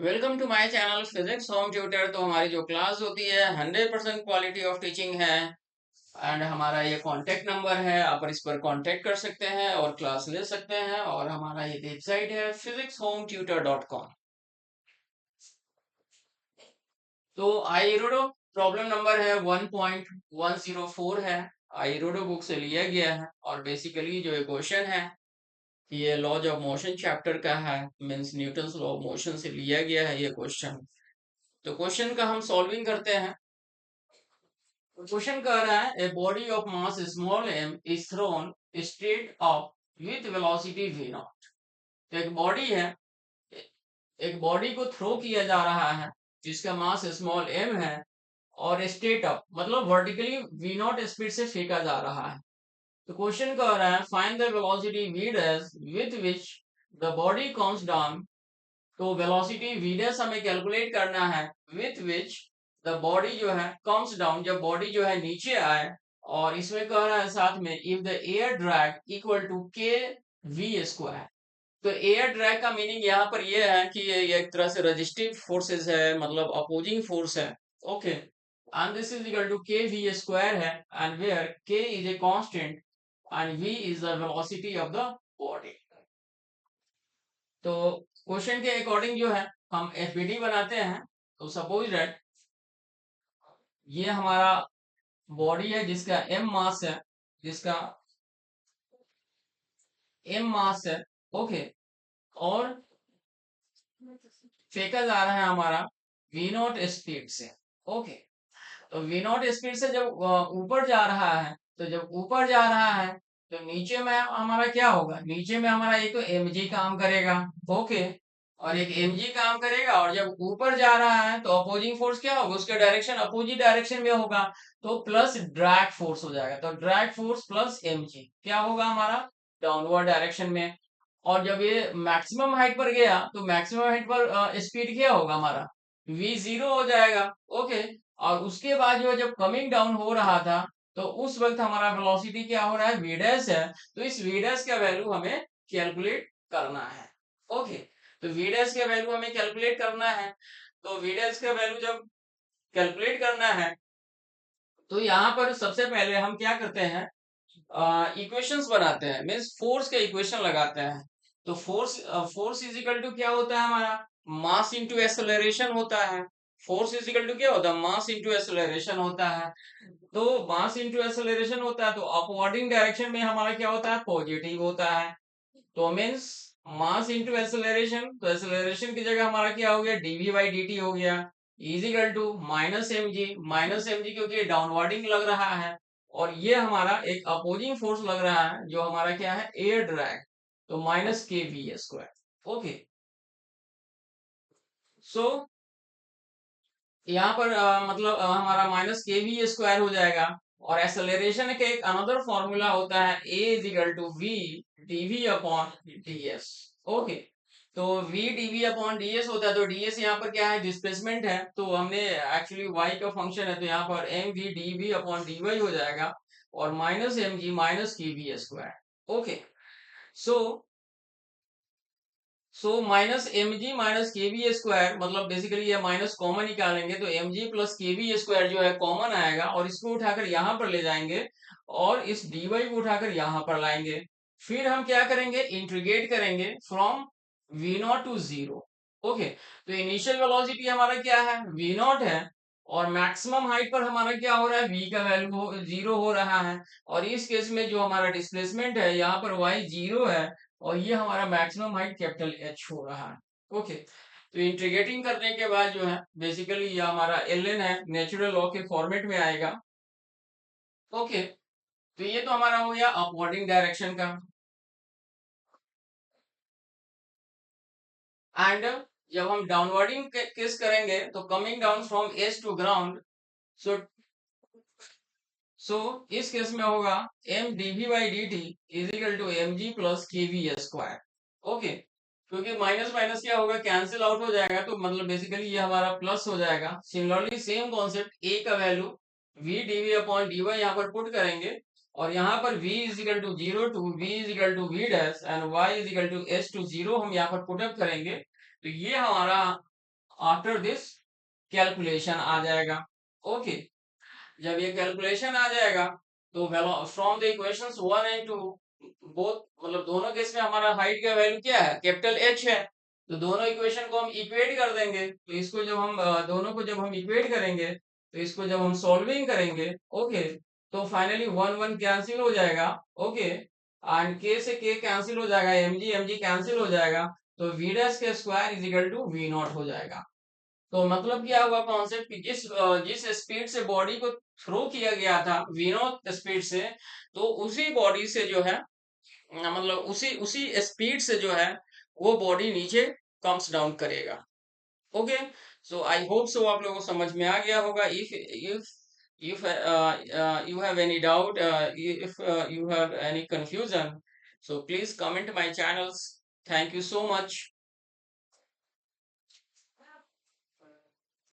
Welcome to my channel physics home tutor. तो हमारी जो क्लास होती है 100% क्वालिटी ऑफ टीचिंग है। एंड हमारा ये कांटेक्ट नंबर है, आप इस पर कांटेक्ट कर सकते हैं और क्लास ले सकते हैं। और हमारा ये वेबसाइट है physicshometutor.com। तो आईरोडो प्रॉब्लम नंबर है 1.104 है। आईरोडो बुक से लिया गया है और बेसिकली जो ये क्वेश्चन है ये लॉज ऑफ मोशन चैप्टर का है, means Newton's law of motion से लिया गया है ये क्वेश्चन। तो क्वेश्चन का हम सॉल्विंग करते हैं। क्वेश्चन कह रहा है a body of mass small m is thrown straight up with velocity v naught. तो एक बॉडी को थ्रो किया जा रहा है जिसका मास स्मॉल m है और स्ट्रेट अप मतलब वर्टिकली v नॉट स्पीड से फेंका जा रहा है। तो क्वेश्चन कह रहा है find the velocity v dash with which the body comes down. तो वेलोसिटी v डैश हमें कैलकुलेट करना है विथ विच द बॉडी जो है कम्स डाउन, जब बॉडी जो है नीचे आए। और इसमें कह रहा है साथ में if the air drag equal to k we square. तो एयर ड्रैग का मीनिंग यहाँ पर यह है कि ये एक तरह से रेजिस्टिव फोर्सेस है, मतलब अपोजिंग फोर्स है। Okay, and this is equal to k we square है and where k is a constant and v is the velocity of the body. तो क्वेश्चन के अकॉर्डिंग जो है हम एफबीडी बनाते हैं। तो सपोज दैट ये हमारा बॉडी है जिसका एम मास है, जिसका एम मास है। ओके, और फेंका जा रहा है हमारा वी नॉट स्पीड से। ओके, तो वी नॉट स्पीड से जब ऊपर जा रहा है, तो जब ऊपर जा रहा है तो नीचे में हमारा क्या होगा, नीचे में हमारा एक तो एम जी काम करेगा। ओके, और एक एम जी काम करेगा, और जब ऊपर जा रहा है तो अपोजिंग फोर्स क्या होगा, उसके डायरेक्शन अपोजिट डायरेक्शन में होगा। तो प्लस ड्रैग फोर्स हो जाएगा, तो drag force plus m g क्या होगा हमारा डाउनवर्ड डायरेक्शन में। और जब ये मैक्सिमम हाइट पर गया तो मैक्सिमम हाइट पर स्पीड क्या होगा हमारा v जीरो हो जाएगा। ओके, और उसके बाद जो जब कमिंग डाउन हो रहा था तो उस वक्त हमारा वेलोसिटी क्या हो रहा है v डैश है। तो इस v डैश का वैल्यू हमें कैलकुलेट करना है। ओके, तो v डैश का वैल्यू हमें कैलकुलेट करना है। तो v डैश का वैल्यू जब कैलकुलेट करना है तो यहाँ पर सबसे पहले हम क्या करते हैं, इक्वेशंस बनाते हैं, मीन्स फोर्स के इक्वेशन लगाते हैं। तो फोर्स इज इक्वल टू क्या होता है हमारा मास इंटू एक्सेलरेशन होता है। फोर्स इज इक्वल टू क्या होता है मास इंटू एक्सेलरेशन होता है। तो मास इंटू एक्सेलरेशन होता है तो अपवर्डिंग डायरेक्शन में हमारा क्या होता है पॉजिटिव होता है। तो मीन्स मास इंटू एक्सेलरेशन, तो एक्सेलरेशन की जगह हमारा क्या हो गया डीवी बाई डी टी हो गया is equal to minus m g. Minus m g क्योंकि डाउनवर्डिंग लग रहा है और ये हमारा एक अपोजिंग फोर्स लग रहा है जो हमारा क्या है एयर ड्रैग। तो minus k we square. Okay, सो यहाँ पर मतलब हमारा माइनस के वी स्क्वायर हो जाएगा। और एक्सेलरेशन के एक अनदर फॉर्मूला होता है A is equal to V DV upon D S. Okay, तो v dv अपॉन ds होता है। तो ds यहाँ पर क्या है डिस्प्लेसमेंट है, तो हमने एक्चुअली y का फंक्शन है तो यहाँ पर m v d v upon d y हो जाएगा और minus m g minus k we square. Okay, so minus m g minus k we square मतलब बेसिकली ये माइनस कॉमन निकालेंगे तो एम जी प्लस के वी स्क्वायर जो है कॉमन आएगा और इसको उठाकर यहाँ पर ले जाएंगे और इस डी वाई को उठाकर यहाँ पर लाएंगे। फिर हम क्या करेंगे इंटीग्रेट करेंगे from v naught to zero. Okay, तो इनिशियल वेलोसिटी हमारा क्या है वी नॉट है और मैक्सिमम हाइट पर हमारा क्या हो रहा है v का वैल्यू जीरो हो रहा है। और इस केस में जो हमारा डिस्प्लेसमेंट है यहाँ पर y जीरो है और ये हमारा मैक्सिमम हाइट कैपिटल H हो रहा है। ओके, तो इंटीग्रेटिंग करने के बाद जो है बेसिकली ये हमारा ln है, नेचुरल लॉ के फॉर्मेट में आएगा। ओके, तो ये तो हमारा हो गया अपवर्डिंग डायरेक्शन का। एंड जब हम डाउनवर्डिंग केस करेंगे तो coming down from edge to ground. So इस केस में होगा M DV by D T is equal to M ji plus के वी स्क्वायर। ओके, क्योंकि माइनस माइनस क्या होगा कैंसिल आउट हो जाएगा तो मतलब बेसिकली ये हमारा प्लस हो जाएगा। सिमिलरली सेम कॉन्सेप्ट ए का value v DV upon d y यहाँ पर पुट करेंगे और यहाँ पर v is equal to zero to v is equal to v dash and y is equal to s to zero हम यहाँ पर पुटअप करेंगे। तो ये हमारा आफ्टर दिस कैलकुलेशन आ जाएगा। ओके, जब ये कैलकुलेशन आ जाएगा तो from the equations 1 and 2 both, मतलब दोनों केस में हमारा हाइट का वैल्यू क्या है, कैपिटल एच है। तो दोनों इक्वेशन को हम इक्वेट कर देंगे, तो इसको जब हम दोनों को जब हम इक्वेट करेंगे, तो इसको जब हम सॉल्विंग करेंगे, ओके, तो फाइनली वन वन कैंसिल हो जाएगा। ओके, एंड के से के कैंसिल हो जाएगा, एम जी कैंसिल हो जाएगा, तो वी डैश के square is equal to v naught हो जाएगा। तो मतलब क्या हुआ कॉन्सेप्ट कि जिस स्पीड से बॉडी को थ्रो किया गया था वीनोट स्पीड से, तो उसी बॉडी से जो है मतलब उसी उसी स्पीड से जो है वो बॉडी नीचे कम्स डाउन करेगा। Okay, so I hope so आप लोगों को समझ में आ गया होगा। If you have any doubt, if you have any confusion, so please comment my channels. Thank you so much.